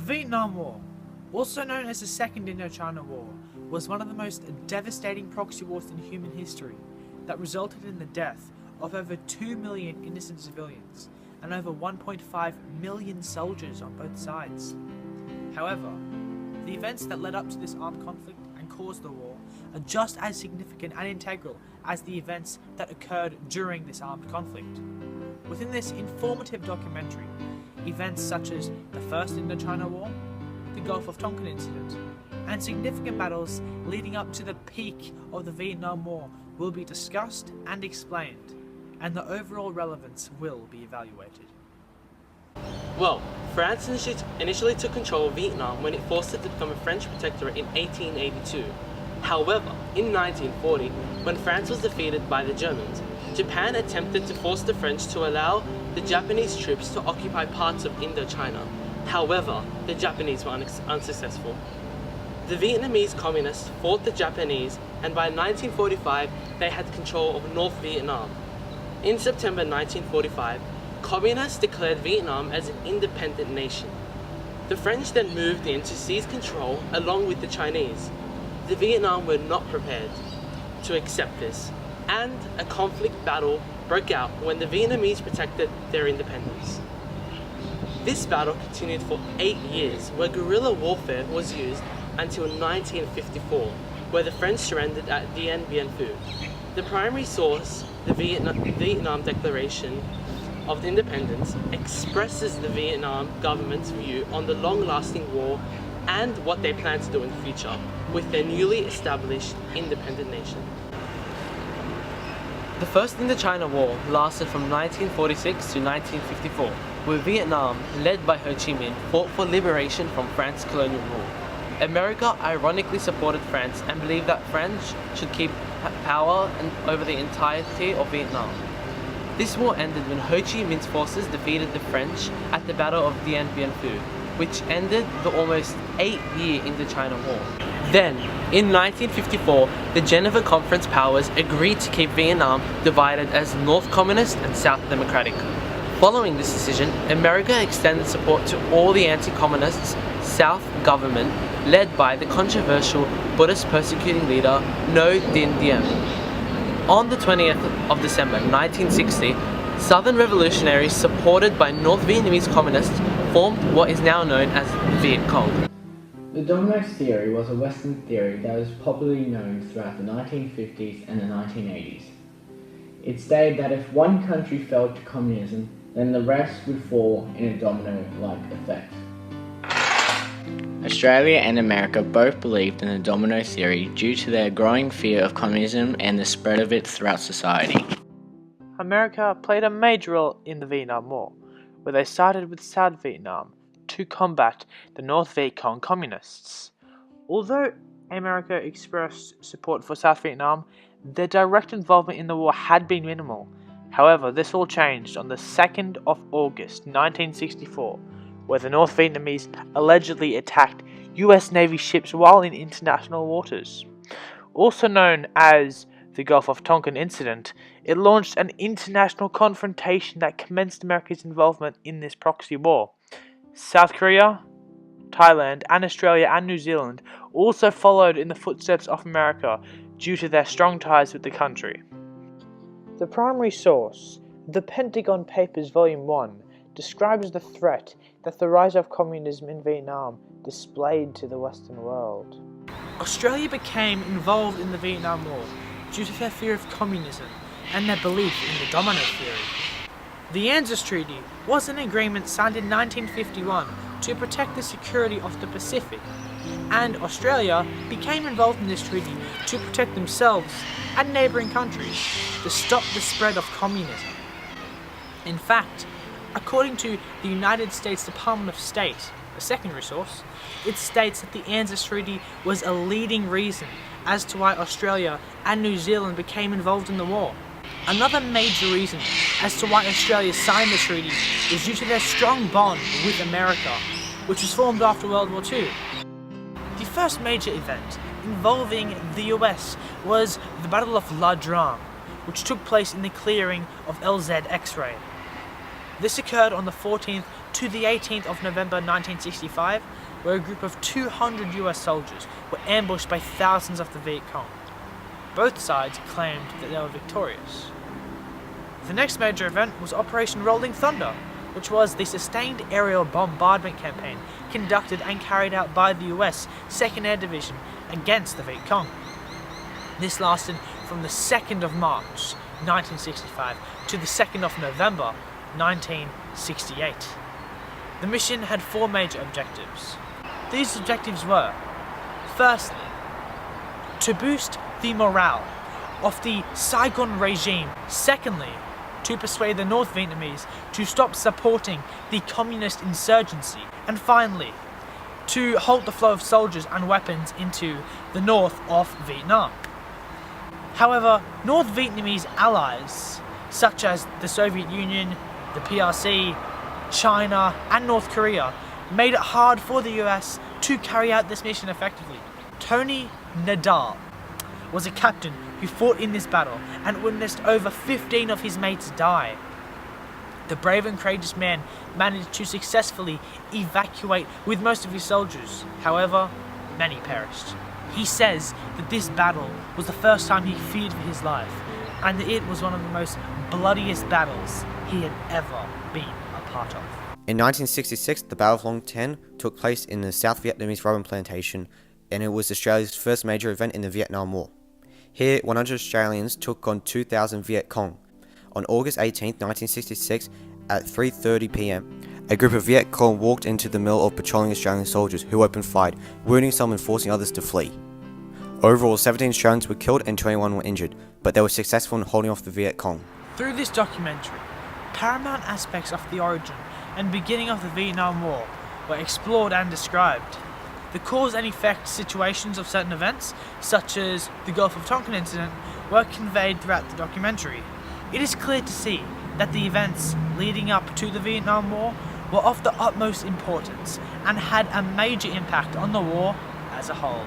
Vietnam War, also known as the Second Indochina War, was one of the most devastating proxy wars in human history that resulted in the death of over 2 million innocent civilians and over 1.5 million soldiers on both sides. However, the events that led up to this armed conflict and caused the war are just as significant and integral as the events that occurred during this armed conflict. Within this informative documentary, events such as the First Indochina War, the Gulf of Tonkin incident, and significant battles leading up to the peak of the Vietnam War will be discussed and explained, and the overall relevance will be evaluated. Well, France initially took control of Vietnam when it forced it to become a French protectorate in 1882. However, in 1940, when France was defeated by the Germans, Japan attempted to force the French to allow the Japanese troops to occupy parts of Indochina. However, the Japanese were unsuccessful. The Vietnamese communists fought the Japanese, and by 1945 they had control of North Vietnam. In September 1945, communists declared Vietnam as an independent nation. The French then moved in to seize control along with the Chinese. The Vietnam were not prepared to accept this, and a conflict battle broke out when the Vietnamese protected their independence. This battle continued for 8 years, where guerrilla warfare was used until 1954, where the French surrendered at Dien Bien Phu. The primary source, the Vietnam Declaration of Independence, expresses the Vietnam government's view on the long-lasting war and what they plan to do in the future with their newly established independent nation. The First Indochina War lasted from 1946 to 1954, where Vietnam, led by Ho Chi Minh, fought for liberation from France's colonial rule. America ironically supported France and believed that France should keep power over the entirety of Vietnam. This war ended when Ho Chi Minh's forces defeated the French at the Battle of Dien Bien Phu, which ended the almost 8-year Indochina War. Then, in 1954, the Geneva Conference powers agreed to keep Vietnam divided as North Communist and South Democratic. Following this decision, America extended support to all the anti-communist South government led by the controversial Buddhist persecuting leader Ngo Dinh Diem. On the 20th of December 1960, Southern revolutionaries supported by North Vietnamese communists formed what is now known as the Viet Cong. The dominoes theory was a Western theory that was popularly known throughout the 1950s and the 1980s. It stated that if one country fell to communism, then the rest would fall in a domino-like effect. Australia and America both believed in the domino theory due to their growing fear of communism and the spread of it throughout society. America played a major role in the Vietnam War, where they sided with South Vietnam to combat the North Viet Cong communists. Although America expressed support for South Vietnam, their direct involvement in the war had been minimal. However, this all changed on the 2nd of August 1964, where the North Vietnamese allegedly attacked US Navy ships while in international waters. Also known as the Gulf of Tonkin incident, it launched an international confrontation that commenced America's involvement in this proxy war. South Korea, Thailand, and Australia and New Zealand also followed in the footsteps of America due to their strong ties with the country. The primary source, the Pentagon Papers Volume 1, describes the threat that the rise of communism in Vietnam displayed to the Western world. Australia became involved in the Vietnam War due to their fear of communism and their belief in the domino theory. The ANZUS Treaty was an agreement signed in 1951 to protect the security of the Pacific, and Australia became involved in this treaty to protect themselves and neighbouring countries to stop the spread of communism. In fact, according to the United States Department of State, a secondary source, it states that the ANZUS Treaty was a leading reason as to why Australia and New Zealand became involved in the war. Another major reason as to why Australia signed the treaty is due to their strong bond with America, which was formed after World War II. The first major event involving the US was the Battle of La Drang, which took place in the clearing of LZ X-Ray. This occurred on the 14th to the 18th of November 1965, where a group of 200 US soldiers were ambushed by thousands of the Viet Cong. Both sides claimed that they were victorious. The next major event was Operation Rolling Thunder, which was the sustained aerial bombardment campaign conducted and carried out by the US 2nd Air Division against the Viet Cong. This lasted from the 2nd of March 1965 to the 2nd of November 1968. The mission had 4 major objectives. These objectives were, firstly, to boost the morale of the Saigon regime. Secondly, to persuade the North Vietnamese to stop supporting the communist insurgency. And finally, to halt the flow of soldiers and weapons into the north of Vietnam. However, North Vietnamese allies, such as the Soviet Union, the PRC, China, and North Korea, made it hard for the US to carry out this mission effectively. Tony Nadal was a captain who fought in this battle and witnessed over 15 of his mates die. The brave and courageous man managed to successfully evacuate with most of his soldiers. However, many perished. He says that this battle was the first time he feared for his life, and that it was one of the most bloodiest battles he had ever been a part of. In 1966, the Battle of Long Tan took place in the South Vietnamese rubber plantation, and it was Australia's first major event in the Vietnam War. Here, 100 Australians took on 2,000 Viet Cong. On August 18, 1966, at 3:30 p.m, a group of Viet Cong walked into the mill of patrolling Australian soldiers, who opened fire, wounding some and forcing others to flee. Overall, 17 Australians were killed and 21 were injured, but they were successful in holding off the Viet Cong. Through this documentary, paramount aspects of the origin and beginning of the Vietnam War were explored and described. The cause and effect situations of certain events, such as the Gulf of Tonkin incident, were conveyed throughout the documentary. It is clear to see that the events leading up to the Vietnam War were of the utmost importance and had a major impact on the war as a whole.